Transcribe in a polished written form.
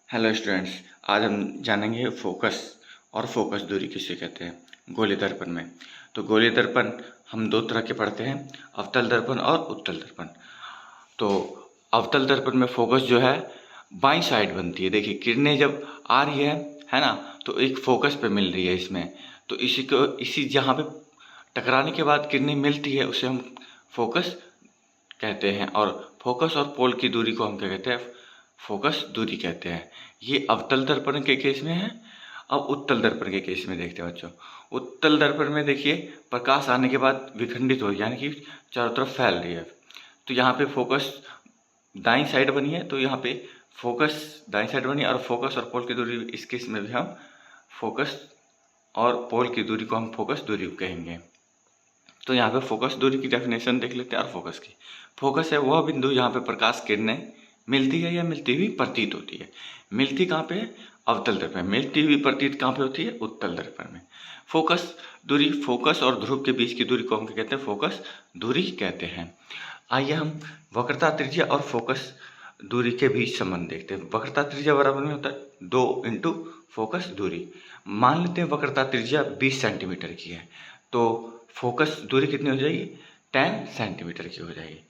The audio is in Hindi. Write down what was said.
हेलो स्टूडेंट्स, आज हम जानेंगे फोकस और फोकस दूरी किसे कहते हैं गोलीय दर्पण में। तो गोलीय दर्पण हम दो तरह के पढ़ते हैं, अवतल दर्पण और उत्तल दर्पण। तो अवतल दर्पण में फोकस जो है बाईं साइड बनती है। देखिए किरणें जब आ रही है ना, तो एक फोकस पे मिल रही है इसमें। तो इसी जहाँ पे टकराने के बाद किरणें मिलती है उसे हम फोकस कहते हैं। और फोकस और पोल की दूरी को हम क्या कहते हैं? फोकस दूरी कहते हैं। ये अवतल दर्पण के केस में है। अब उत्तल दर्पण के केस में देखते हैं बच्चों। उत्तल दर्पण में देखिए प्रकाश आने के बाद विखंडित हो, यानी कि चारों तरफ फैल रही है। तो यहाँ पे फोकस दाईं साइड बनी है, तो यहाँ पे फोकस दाईं साइड बनी और फोकस और पोल की दूरी इस केस में भी हम फोकस और पोल की दूरी को हम फोकस दूरी कहेंगे। तो यहाँ पे फोकस दूरी की डेफिनेशन देख लेते हैं। और फोकस की, फोकस है वह बिंदु जहाँ पे प्रकाश किरणें मिलती है या मिलती हुई प्रतीत होती है। मिलती कहाँ पे है? अवतल दर्पण में। मिलती हुई प्रतीत कहाँ पे होती है? उत्तल दर्पण में। फोकस दूरी, फोकस और ध्रुव के बीच की दूरी को हम क्या कहते हैं? फोकस दूरी कहते हैं। आइए हम वक्रता त्रिज्या और फोकस दूरी के बीच संबंध देखते हैं। वक्रता त्रिज्या बराबर में होता है 2 इंटू फोकस दूरी। मान लेते हैं वक्रता त्रिज्या 20 सेंटीमीटर की है, तो फोकस दूरी कितनी हो जाएगी? 10 सेंटीमीटर की हो जाएगी।